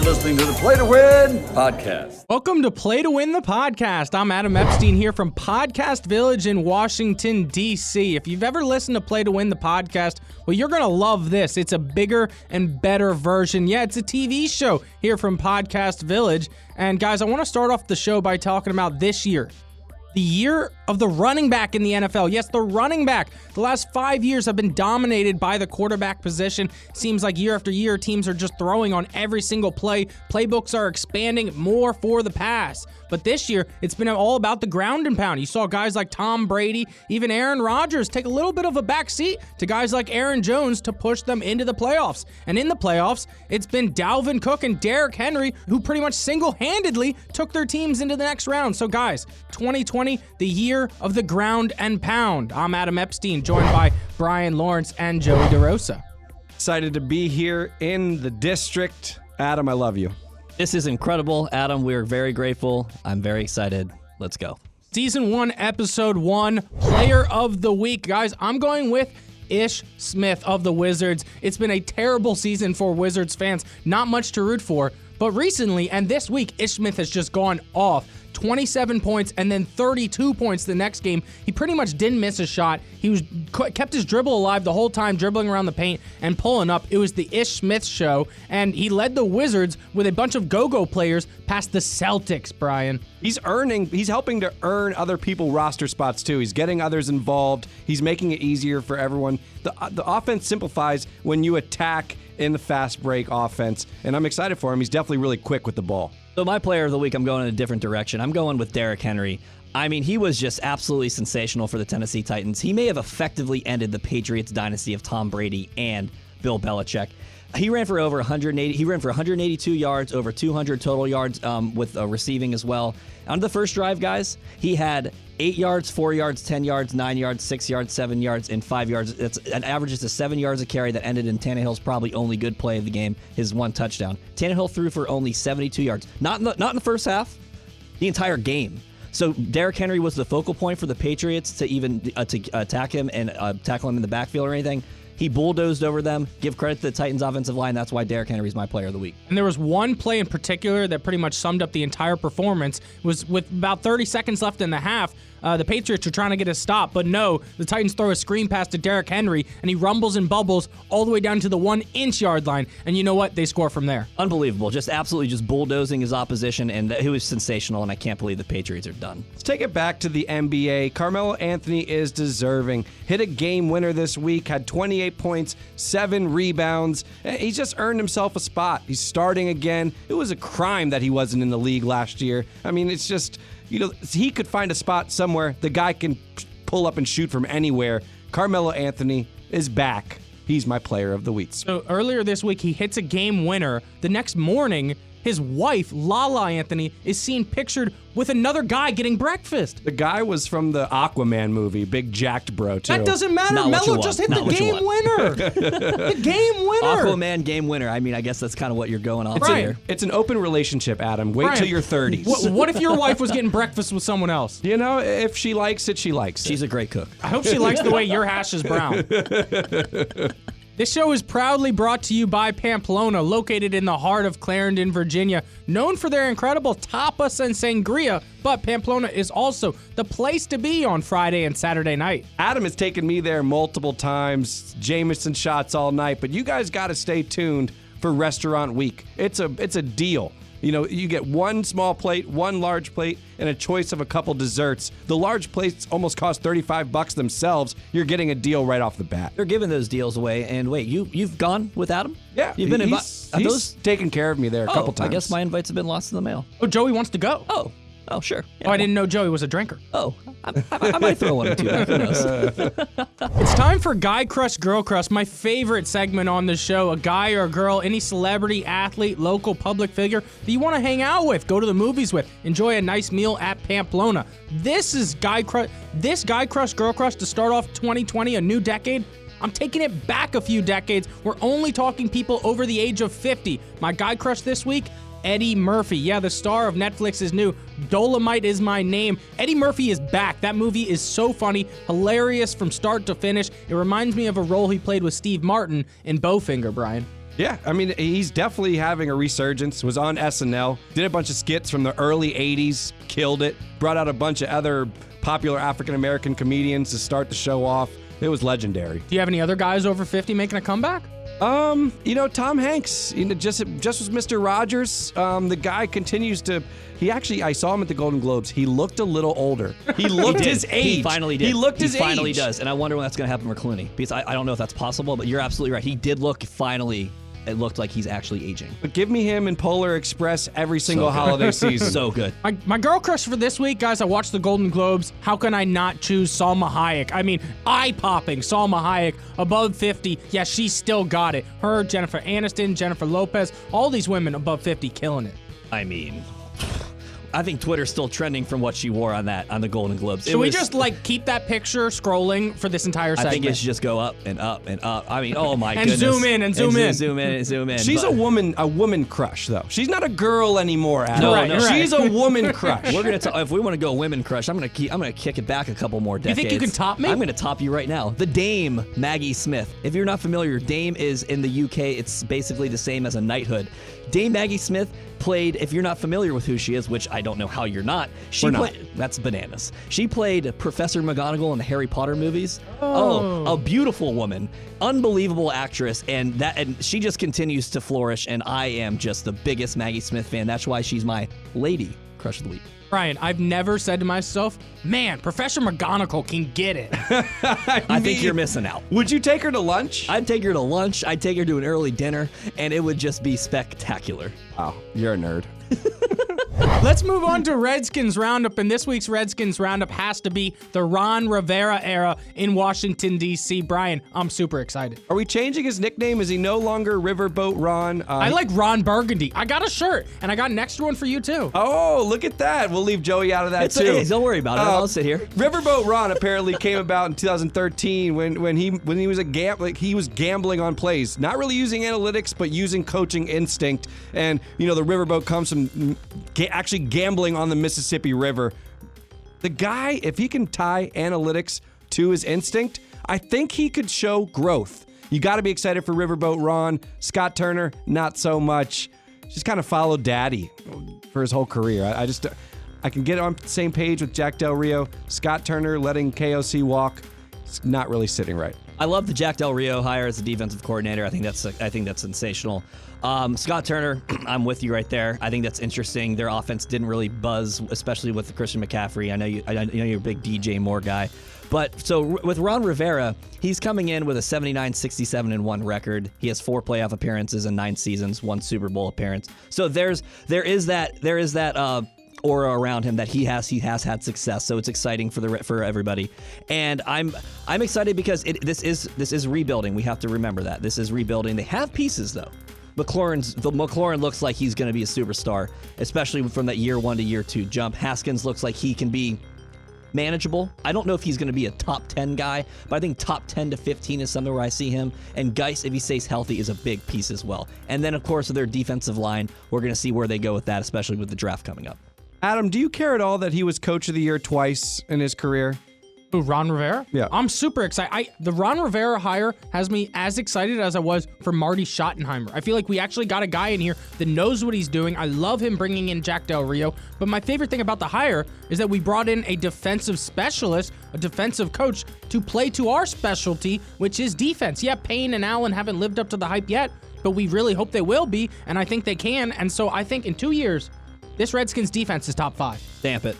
listening to the Play to Win podcast. Welcome to Play to Win the podcast. I'm Adam Epstein here from Podcast Village in Washington, D.C. If you've ever listened to Play to Win the podcast, well, you're going to love this. It's a bigger and better version. Yeah, it's a TV show here from Podcast Village. And guys, I want to start off the show by talking about this year. The year of the running back in the NFL. Yes, the running back. The last 5 years have been dominated by the quarterback position. Seems like year after year, teams are just throwing on every single play. Playbooks are expanding more for the pass. But this year, it's been all about the ground and pound. You saw guys like Tom Brady, even Aaron Rodgers, take a little bit of a back seat to guys like Aaron Jones to push them into the playoffs. And in the playoffs, it's been Dalvin Cook and Derrick Henry who pretty much single-handedly took their teams into the next round. So guys, 2020, the year of the ground and pound. I'm Adam Epstein, joined by Bryan Lawrence and Joey DeRosa. Excited to be here in the district. Adam, I love you. This is incredible, Adam. We are very grateful. I'm very excited. Let's go. Season 1, Episode 1, Player of the Week. Guys, I'm going with Ish Smith of the Wizards. It's been a terrible season for Wizards fans. Not much to root for. But recently, and this week, Ish Smith has just gone off. 27 points and then 32 points the next game. He pretty much didn't miss a shot. He kept his dribble alive the whole time, dribbling around the paint and pulling up. It was the Ish Smith show, and he led the Wizards with a bunch of go-go players past the Celtics, Bryan. He's helping to earn other people roster spots too. He's getting others involved. He's making it easier for everyone. The offense simplifies when you attack in the fast break offense, and I'm excited for him. He's definitely really quick with the ball. So my player of the week, I'm going in a different direction. I'm going with Derrick Henry. I mean, he was just absolutely sensational for the Tennessee Titans. He may have effectively ended the Patriots dynasty of Tom Brady and Bill Belichick. He ran for over 180. He ran for 182 yards, over 200 total yards with receiving as well. On the first drive, guys, he had 8 yards, 4 yards, 10 yards, 9 yards, 6 yards, 7 yards, and 5 yards. It's an average of 7 yards a carry that ended in Tannehill's probably only good play of the game, his one touchdown. Tannehill threw for only 72 yards. Not in the first half, the entire game. So Derrick Henry was the focal point for the Patriots to even to attack him and tackle him in the backfield or anything. He bulldozed over them. Give credit to the Titans' offensive line. That's why Derrick Henry is my player of the week. And there was one play in particular that pretty much summed up the entire performance. It was with about 30 seconds left in the half. The Patriots are trying to get a stop, but no, the Titans throw a screen pass to Derrick Henry, and he rumbles and bubbles all the way down to the 1-inch yard line. And you know what? They score from there. Unbelievable. Just absolutely just bulldozing his opposition, and he was sensational, and I can't believe the Patriots are done. Let's take it back to the NBA. Carmelo Anthony is deserving. Hit a game winner this week, had 28 points, 7 rebounds. He's just earned himself a spot. He's starting again. It was a crime that he wasn't in the league last year. I mean, it's just, he could find a spot somewhere. The guy can pull up and shoot from anywhere. Carmelo Anthony is back. He's my player of the week. So earlier this week, he hits a game winner. The next morning, his wife, Lala Anthony, is seen pictured with another guy getting breakfast. The guy was from the Aquaman movie, big jacked bro, too. That doesn't matter. Melo just hit the game winner. The game winner. Aquaman game winner. I mean, I guess that's kind of what you're going off here. It's an open relationship, Adam. Wait till you're 30s. What if your wife was getting breakfast with someone else? If she likes it, she likes it. She's a great cook. I hope she likes the way your hash is brown. This show is proudly brought to you by Pamplona, located in the heart of Clarendon, Virginia. Known for their incredible tapas and sangria, but Pamplona is also the place to be on Friday and Saturday night. Adam has taken me there multiple times, Jameson shots all night, but you guys got to stay tuned for Restaurant Week. It's a deal. You get one small plate, one large plate, and a choice of a couple desserts. The large plates almost cost $35 themselves. You're getting a deal right off the bat. They're giving those deals away. And wait, you've gone with Adam? Yeah. You've been he's taken care of me there a couple times. I guess my invites have been lost in the mail. Oh, Joey wants to go. Oh, sure. Yeah, I didn't know Joey was a drinker. I might throw one or two back. Who knows? It's time for Guy Crush, Girl Crush, my favorite segment on the show. A guy or a girl, any celebrity, athlete, local public figure that you want to hang out with, go to the movies with, enjoy a nice meal at Pamplona. This is Guy Crush, Girl Crush to start off 2020, a new decade. I'm taking it back a few decades. We're only talking people over the age of 50. My Guy Crush this week, Eddie Murphy. Yeah, the star of Netflix's new Dolomite Is My Name. Eddie Murphy is back. That movie is so funny, hilarious from start to finish. It reminds me of a role he played with Steve Martin in Bowfinger, Bryan. Yeah, I mean, he's definitely having a resurgence. Was on SNL, did a bunch of skits from the early 80s, killed it, brought out a bunch of other popular African-American comedians to start the show off. It was legendary. Do you have any other guys over 50 making a comeback? Tom Hanks, just was Mr. Rogers. The guy continues to. I saw him at the Golden Globes. He looked a little older. He looked his age. He finally did. He looked his age. He finally does. And I wonder when that's going to happen for Clooney. Because I don't know if that's possible, but you're absolutely right. He did look finally. It looked like he's actually aging. But give me him in Polar Express every single holiday season. So good. My girl crush for this week, guys, I watched the Golden Globes. How can I not choose Salma Hayek? I mean, eye-popping Salma Hayek, above 50. Yeah, she's still got it. Her, Jennifer Aniston, Jennifer Lopez, all these women above 50 killing it. I mean, I think Twitter's still trending from what she wore on the Golden Globes. Should we just keep that picture scrolling for this entire segment? I think it should just go up and up and up. I mean, oh my and goodness. Zoom in and zoom in. Zoom in and zoom in. She's a woman crush though. She's not a girl anymore, Adam. No. She's a woman crush. We're gonna if we want to go women crush, I'm gonna kick it back a couple more decades. You think you can top me? I'm gonna top you right now. The Dame Maggie Smith. If you're not familiar, Dame is in the UK. It's basically the same as a knighthood. Dame Maggie Smith played, if you're not familiar with who she is, which I don't know how you're not, that's bananas. She played Professor McGonagall in the Harry Potter movies. Oh, a beautiful woman, unbelievable actress, and she just continues to flourish, and I am just the biggest Maggie Smith fan. That's why she's my lady crush of the week. Brian, I've never said to myself, man, Professor McGonagall can get it. I think you're missing out. Would you take her to lunch? I'd take her to lunch. I'd take her to an early dinner, and it would just be spectacular. Wow, you're a nerd. Let's move on to Redskins Roundup, and this week's Redskins Roundup has to be the Ron Rivera era in Washington, D.C. Brian, I'm super excited. Are we changing his nickname? Is he no longer Riverboat Ron? I like Ron Burgundy. I got a shirt, and I got an extra one for you, too. Oh, look at that. We'll leave Joey out of that, too. Hey, don't worry about it. I'll sit here. Riverboat Ron apparently came about in 2013 when he was he was gambling on plays, not really using analytics, but using coaching instinct. And, the riverboat comes from actually gambling on the Mississippi River. The guy, if he can tie analytics to his instinct, I think he could show growth. You got to be excited for Riverboat Ron. Scott Turner, not so much. Just kind of followed Daddy for his whole career. I can get on the same page with Jack Del Rio. Scott Turner letting KOC walk. It's not really sitting right. I love the Jack Del Rio hire as a defensive coordinator. I think that's sensational. Scott Turner, I'm with you right there. I think that's interesting. Their offense didn't really buzz, especially with Christian McCaffrey. I know you're a big DJ Moore guy. But so with Ron Rivera, he's coming in with a 79-67-1 record. He has 4 playoff appearances in 9 seasons, 1 Super Bowl appearance. So there is that aura around him that he has had success. So it's exciting for everybody. And I'm excited because this is rebuilding. We have to remember that. This is rebuilding. They have pieces though. McLaurin looks like he's going to be a superstar, especially from that year 1 to year 2 jump. Haskins looks like he can be manageable. I don't know if he's going to be a top 10 guy, but I think top 10 to 15 is somewhere where I see him. And Geis, if he stays healthy, is a big piece as well. And then, of course, with their defensive line, we're going to see where they go with that, especially with the draft coming up. Adam, do you care at all that he was coach of the year twice in his career? Who, Ron Rivera? Yeah. I'm super excited. The Ron Rivera hire has me as excited as I was for Marty Schottenheimer. I feel like we actually got a guy in here that knows what he's doing. I love him bringing in Jack Del Rio. But my favorite thing about the hire is that we brought in a defensive specialist, a defensive coach, to play to our specialty, which is defense. Yeah, Payne and Allen haven't lived up to the hype yet, but we really hope they will be, and I think they can. And so I think in 2 years, this Redskins defense is top 5. Stamp it.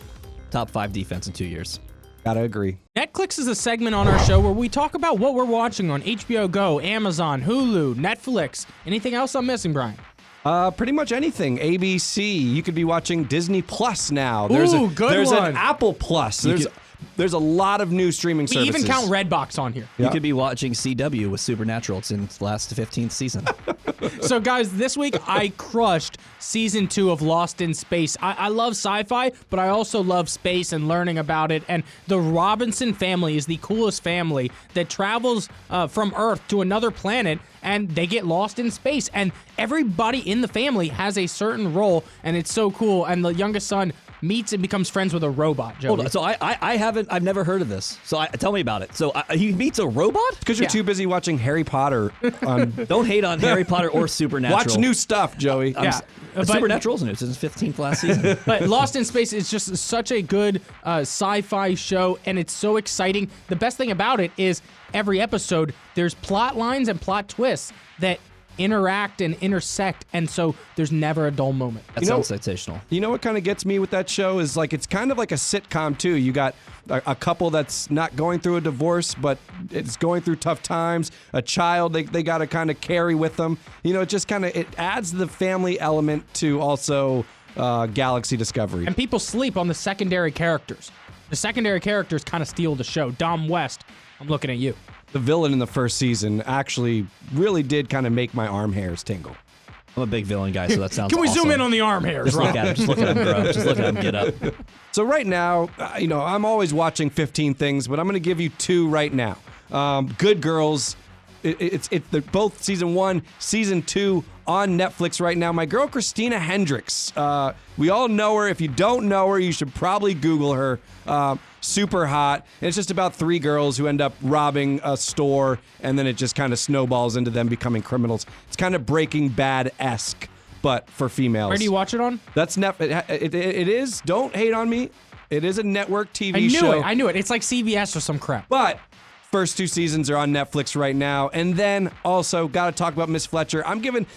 Top 5 defense in 2 years. Gotta agree. Netflix is a segment on our show where we talk about what we're watching on HBO Go, Amazon, Hulu, Netflix. Anything else I'm missing, Brian? Pretty much anything. ABC. You could be watching Disney Plus now. There's an Apple Plus. There's a lot of new streaming services. We even count Redbox on here. You could be watching CW with Supernatural. It's in its last 15th season. So, guys, this week I crushed season 2 of Lost in Space. I love sci-fi, but I also love space and learning about it. And the Robinson family is the coolest family that travels from Earth to another planet, and they get lost in space. And everybody in the family has a certain role, and it's so cool. And the youngest son meets and becomes friends with a robot, Joey. Hold on. So I've never heard of this. So tell me about it. So he meets a robot? Because you're too busy watching Harry Potter. Don't hate on Harry Potter or Supernatural. Watch new stuff, Joey. Supernatural's new. It's his 15th last season. But Lost in Space is just such a good sci-fi show, and it's so exciting. The best thing about it is every episode, there's plot lines and plot twists that interact and intersect, and so there's never a dull moment. That sounds sensational. You know what kind of gets me with that show is like it's kind of like a sitcom too. You got a couple that's not going through a divorce, but it's going through tough times. A child they got to kind of carry with them. You know, it just kind of it adds the family element to also Galaxy Discovery. And people sleep on the secondary characters. The secondary characters kind of steal the show. Dom West, I'm looking at you. The villain in the first season actually really did kind of make my arm hairs tingle. I'm a big villain guy, so that sounds Can we awesome. zoom in on the arm hairs, Just Rob? look at him. Just look at him grow. Just look at him get up. So right now, I'm always watching 15 things, but I'm going to give you 2 right now. Good Girls. They're both season 1, season 2 on Netflix right now. My girl Christina Hendricks. We all know her. If you don't know her, you should probably Google her. Super hot. And it's just about 3 girls who end up robbing a store, and then it just kind of snowballs into them becoming criminals. It's kind of Breaking Bad-esque, but for females. Where do you watch it on? That's it is. Don't hate on me. It is a network TV show. I knew it. It's like CBS or some crap. But first 2 seasons are on Netflix right now. And then also got to talk about Miss Fletcher.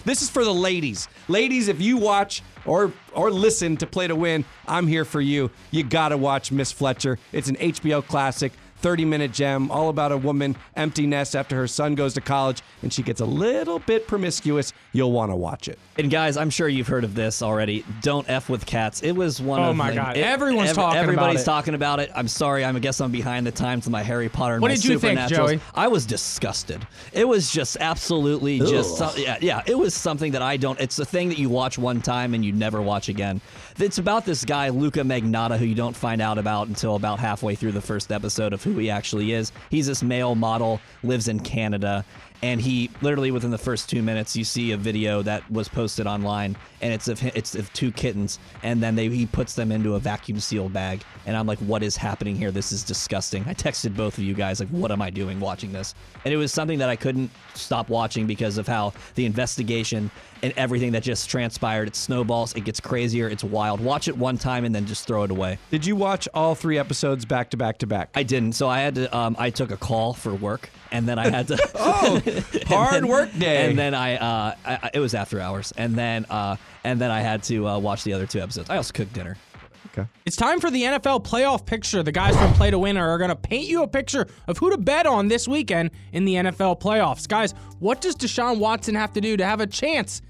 This is for the ladies. Ladies, if you watch or listen to Play to Win, I'm here for you. You got to watch Miss Fletcher. It's an HBO classic. 30-minute gem, all about a woman, empty nest after her son goes to college, and she gets a little bit promiscuous. You'll want to watch it. And guys, I'm sure you've heard of this already. Don't F with cats. It was one of Oh my God. Everybody's talking about it. I'm sorry. I guess I'm behind the times with my Harry Potter and What my did you think, Supernaturals. Joey? I was disgusted. It was just absolutely it was something that it's a thing that you watch one time and you never watch again. It's about this guy, Luca Magnotta, who you don't find out about until about halfway through the first episode of who he actually is. He's this male model, lives in Canada, and he literally within the first 2 minutes you see a video that was posted online, and it's of 2 kittens, and then he puts them into a vacuum seal bag, and I'm like, what is happening here? This is disgusting. I texted both of you guys like, what am I doing watching this? And it was something that I couldn't stop watching because of how the investigation and everything that just transpired. It snowballs, it gets crazier, it's wild. Watch it one time and then just throw it away. Did you watch all 3 episodes back to back to back? I didn't. So I had to. I took a call for work, and then I had to. Hard work day. And then it was after hours, and then I had to watch the other 2 episodes. I also cooked dinner. Okay. It's time for the NFL playoff picture. The guys from Play to Win are going to paint you a picture of who to bet on this weekend in the NFL playoffs. Guys, what does Deshaun Watson have to do to have a chance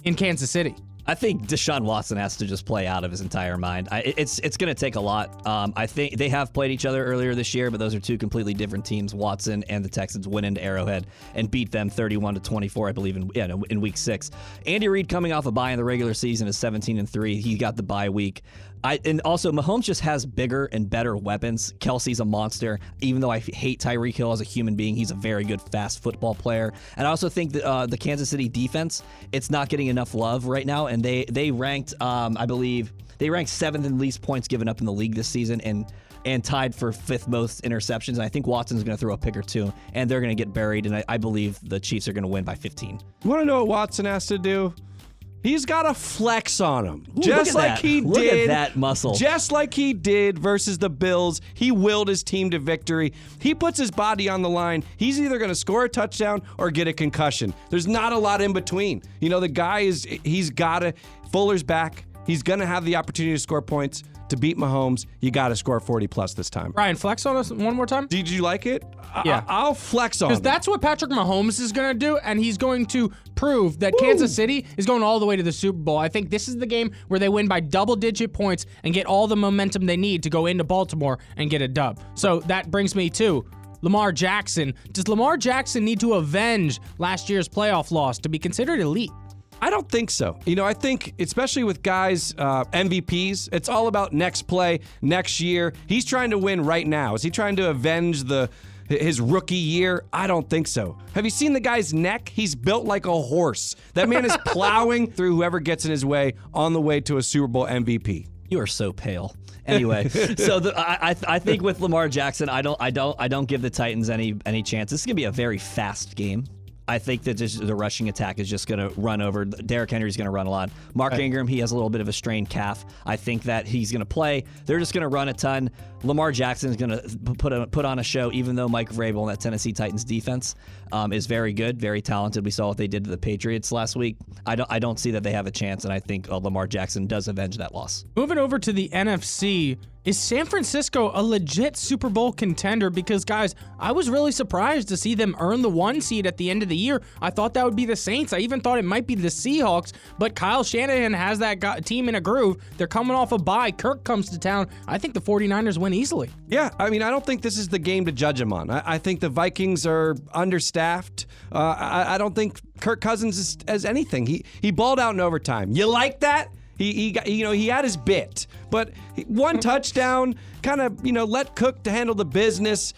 in Kansas City? I think Deshaun Watson has to just play out of his entire mind. It's going to take a lot. I think they have played each other earlier this year, but those are 2 completely different teams. Watson and the Texans went into Arrowhead and beat them 31-24, I believe, in week 6. Andy Reid coming off a bye in the regular season is 17-3. He got the bye week. And also, Mahomes just has bigger and better weapons. Kelsey's a monster. Even though I hate Tyreek Hill as a human being, he's a very good fast football player. And I also think that the Kansas City defense, it's not getting enough love right now. And they ranked, I believe, they ranked 7th in least points given up in the league this season and tied for 5th most interceptions. And I think Watson's going to throw a pick or 2, and they're going to get buried. And I believe the Chiefs are going to win by 15. You want to know what Watson has to do? He's got a flex on him. Ooh, just look at like that. he Look did. at that muscle. Just like he did versus the Bills. He willed his team to victory. He puts his body on the line. He's either going to score a touchdown or get a concussion. There's not a lot in between. You know, the guy he's got to, Fuller's back. He's going to have the opportunity to score points. To beat Mahomes, you got to score 40+ this time. Bryan, flex on us one more time? Did you like it? Yeah. I'll flex on Because him. that's what Patrick Mahomes is going to do, and he's going to prove that Kansas City is going all the way to the Super Bowl. I think this is the game where they win by double-digit points and get all the momentum they need to go into Baltimore and get a dub. So that brings me to Lamar Jackson. Does Lamar Jackson need to avenge last year's playoff loss to be considered elite? I don't think so. You know, I think, especially with guys, MVPs, it's all about next play, next year. He's trying to win right now. Is he trying to avenge his rookie year? I don't think so. Have you seen the guy's neck? He's built like a horse. That man is plowing through whoever gets in his way on the way to a Super Bowl MVP. You are so pale. Anyway, so I think with Lamar Jackson, I don't give the Titans any chance. This is gonna be a very fast game. I think that the rushing attack is just going to run over. Derrick Henry's going to run a lot. Mark Ingram, he has a little bit of a strained calf. I think that he's going to play. They're just going to run a ton. Lamar Jackson is going to put on a show, even though Mike Vrabel and that Tennessee Titans defense is very good, very talented. We saw what they did to the Patriots last week. I don't see that they have a chance, and I think Lamar Jackson does avenge that loss. Moving over to the NFC, is San Francisco a legit Super Bowl contender? Because, guys, I was really surprised to see them earn the 1 seed at the end of the year. I thought that would be the Saints. I even thought it might be the Seahawks, but Kyle Shanahan has that team in a groove. They're coming off a bye. Kirk comes to town. I think the 49ers win easily. Yeah, I mean, I don't think this is the game to judge them on. I think the Vikings are understaffed. I don't think Kirk Cousins is anything. He balled out in overtime. You like that? He got, he had his bit, but one touchdown, kind of, let Cook to handle the business.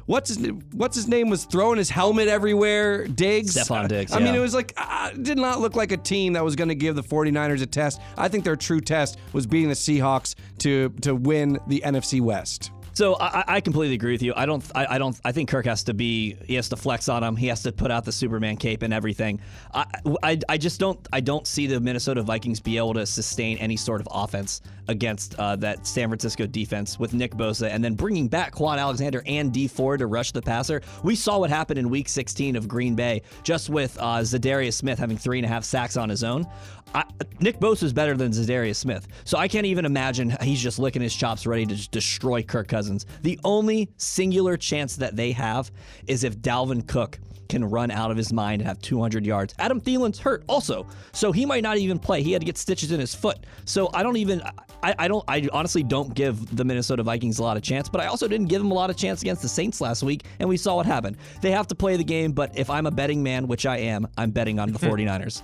What's his name was throwing his helmet everywhere. Diggs. Stephon Diggs. I mean, it was like, did not look like a team that was going to give the 49ers a test. I think their true test was beating the Seahawks to win the NFC West. So I completely agree with you. I think Kirk has to flex on him. He has to put out the Superman cape and everything. I don't see the Minnesota Vikings be able to sustain any sort of offense against that San Francisco defense with Nick Bosa and then bringing back Quan Alexander and Dee Ford to rush the passer. We saw what happened in Week 16 of Green Bay just with Zadarius Smith having 3.5 sacks on his own. Nick Bosa is better than Zadarius Smith, so I can't even imagine he's just licking his chops ready to just destroy Kirk Cousins. The only singular chance that they have is if Dalvin Cook can run out of his mind and have 200 yards. Adam Thielen's hurt also, so he might not even play. He had to get stitches in his foot. So I honestly don't give the Minnesota Vikings a lot of chance, but I also didn't give them a lot of chance against the Saints last week, and we saw what happened. They have to play the game, but if I'm a betting man, which I am, I'm betting on the 49ers.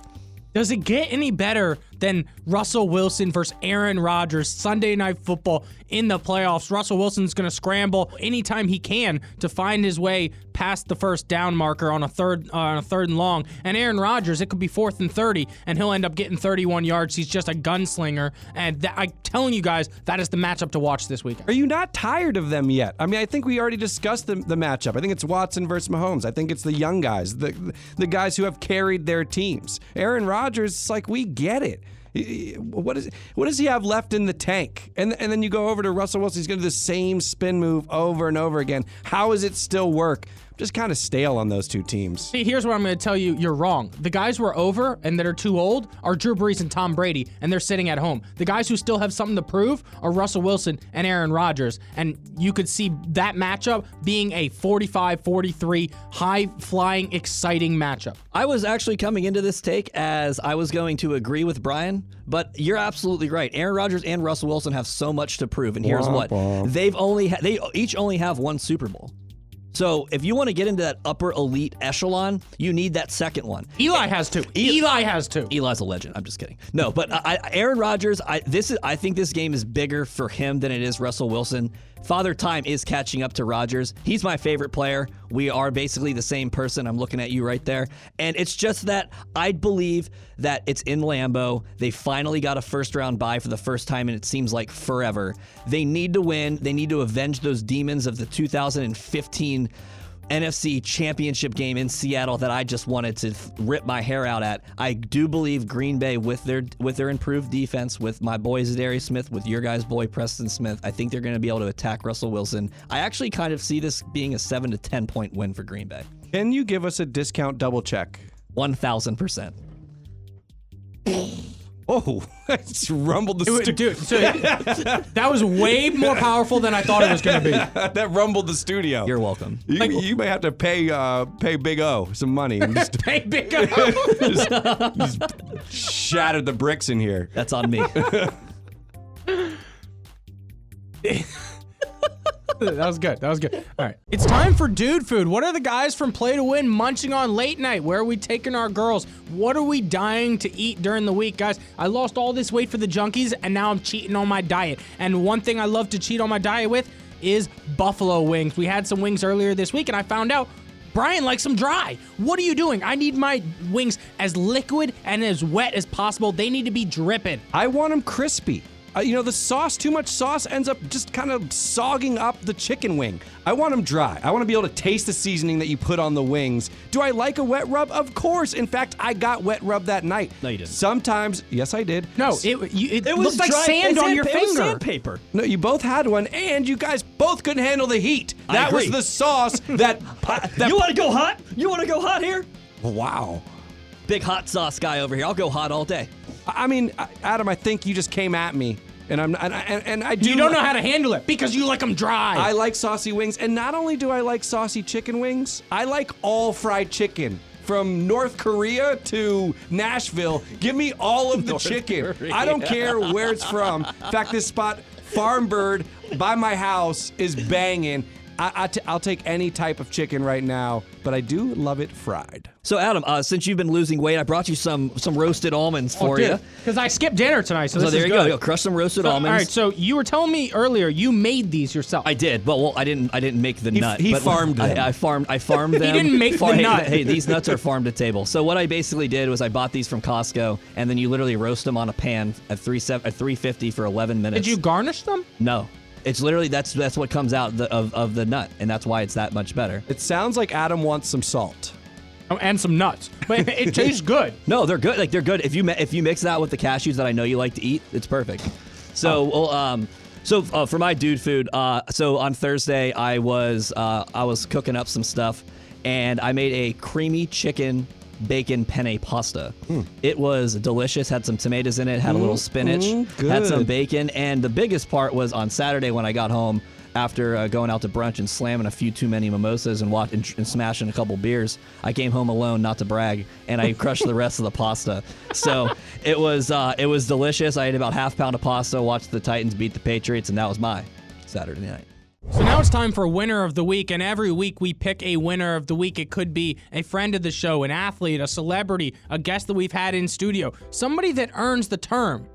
Does it get any better than Russell Wilson versus Aaron Rodgers Sunday Night Football in the playoffs? Russell Wilson's going to scramble anytime he can to find his way past the first down marker on a third and long. And Aaron Rodgers, it could be 4th and 30, and he'll end up getting 31 yards. He's just a gunslinger. And I'm telling you guys, that is the matchup to watch this week. Are you not tired of them yet? I mean, I think we already discussed the matchup. I think it's Watson versus Mahomes. I think it's the young guys, the guys who have carried their teams. Aaron Rodgers, it's like, we get it. What does he have left in the tank? And then you go over to Russell Wilson. He's going to do the same spin move over and over again. How does it still work? Just kind of stale on those two teams. See, here's what I'm going to tell you. You're wrong. The guys who are over and that are too old are Drew Brees and Tom Brady, and they're sitting at home. The guys who still have something to prove are Russell Wilson and Aaron Rodgers, and you could see that matchup being a 45-43, high-flying, exciting matchup. I was actually coming into this take as I was going to agree with Bryan, but you're absolutely right. Aaron Rodgers and Russell Wilson have so much to prove, and here's what. They each only have one Super Bowl. So if you want to get into that upper elite echelon, you need that second one. Eli has two. Eli's a legend. I'm just kidding. No, but Aaron Rodgers, I think this game is bigger for him than it is Russell Wilson. Father Time is catching up to Rodgers. He's my favorite player. We are basically the same person. I'm looking at you right there. And it's just that I believe that it's in Lambeau. They finally got a first-round bye for the first time, and it seems like forever. They need to win. They need to avenge those demons of the 2015 NFC Championship game in Seattle that I just wanted to rip my hair out at. I do believe Green Bay, with their improved defense, with my boy Zadarius Smith, with your guys' boy Preston Smith, I think they're going to be able to attack Russell Wilson. I actually kind of see this being a 7 to 10 point win for Green Bay. Can you give us a discount double check? 1,000%. Oh, it's rumbled the studio. Dude, so that was way more powerful than I thought it was going to be. That rumbled the studio. You're welcome. You may have to pay Big O some money. Pay Big O? just shattered the bricks in here. That's on me. That was good. All right. It's time for Dude Food. What are the guys from Play to Win munching on late night? Where are we taking our girls? What are we dying to eat during the week? Guys, I lost all this weight for the junkies, and now I'm cheating on my diet. And one thing I love to cheat on my diet with is buffalo wings. We had some wings earlier this week, and I found out Bryan likes them dry. What are you doing? I need my wings as liquid and as wet as possible. They need to be dripping. I want them crispy. The sauce, too much sauce ends up just kind of sogging up the chicken wing. I want them dry. I want to be able to taste the seasoning that you put on the wings. Do I like a wet rub? Of course. In fact, I got wet rub that night. No, you didn't. Sometimes, yes, I did. No, it It looked like dry- sand on your It was finger. sandpaper. No, you both had one, and you guys both couldn't handle the heat. I That was agree. the sauce that You want to go hot? You want to go hot here? Wow. Big hot sauce guy over here. I'll go hot all day. I mean, Adam, I think you just came at me, and I do. You don't know how to handle it because you like them dry. I like saucy wings, and not only do I like saucy chicken wings, I like all fried chicken. From North Korea to Nashville, give me all of the chicken. Korea. I don't care where it's from. In fact, this spot, Farm Bird, by my house, is banging. I'll take any type of chicken right now, but I do love it fried. So, Adam, since you've been losing weight, I brought you some roasted almonds for you. Because I skipped dinner tonight, so So this there is you good. go. Crush some roasted almonds. All right, so you were telling me earlier you made these yourself. I did, but I didn't make the nut. he but farmed them. I farmed them. He didn't make the hey, nut. Hey, these nuts are farm to table. So what I basically did was I bought these from Costco, and then you literally roast them on a pan at 350 for 11 minutes. Did you garnish them? No. It's literally that's what comes out of the nut, and that's why it's that much better. It sounds like Adam wants some salt. Oh, and some nuts. But it tastes good. No, they're good. Like they're good. If you mix that with the cashews that I know you like to eat, it's perfect. So, for my dude food, so on Thursday I was cooking up some stuff, and I made a creamy chicken bacon penne pasta. It was delicious. Had some tomatoes in it. Had a little spinach. Had some good. bacon, and the biggest part was on Saturday when I got home. After going out to brunch and slamming a few too many mimosas and smashing a couple beers, I came home alone, not to brag, and I crushed the rest of the pasta. So it was delicious. I ate about half pound of pasta, watched the Titans beat the Patriots, and that was my Saturday night. So now it's time for winner of the week, and every week we pick a winner of the week. It could be a friend of the show, an athlete, a celebrity, a guest that we've had in studio, somebody that earns the term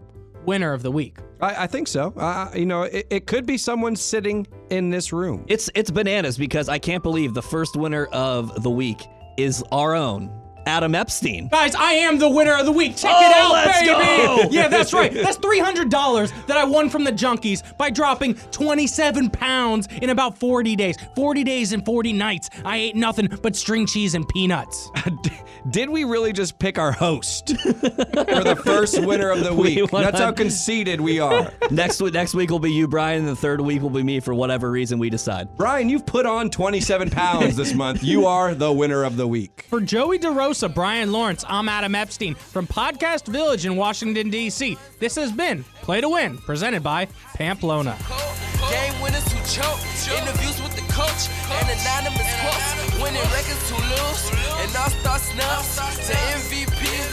winner of the week. I think so. It could be someone sitting in this room. It's bananas because I can't believe the first winner of the week is our own Adam Epstein. Guys, I am the winner of the week. Check Oh, it out, let's baby! go! Yeah, that's right. That's $300 that I won from the junkies by dropping 27 pounds in about 40 days. 40 days and 40 nights. I ate nothing but string cheese and peanuts. Did we really just pick our host for the first winner of the week? That's how conceited we are. Next week will be you, Bryan, and the third week will be me for whatever reason we decide. Bryan, you've put on 27 pounds this month. You are the winner of the week. For Joey DeRosa, Bryan Lawrence, I'm Adam Epstein from Podcast Village in Washington, D.C. This has been Play to Win, presented by Pamplona. Game winners who choke, interviews with the coach, and anonymous quotes, winning records who lose, and all-star snubs to MVPs.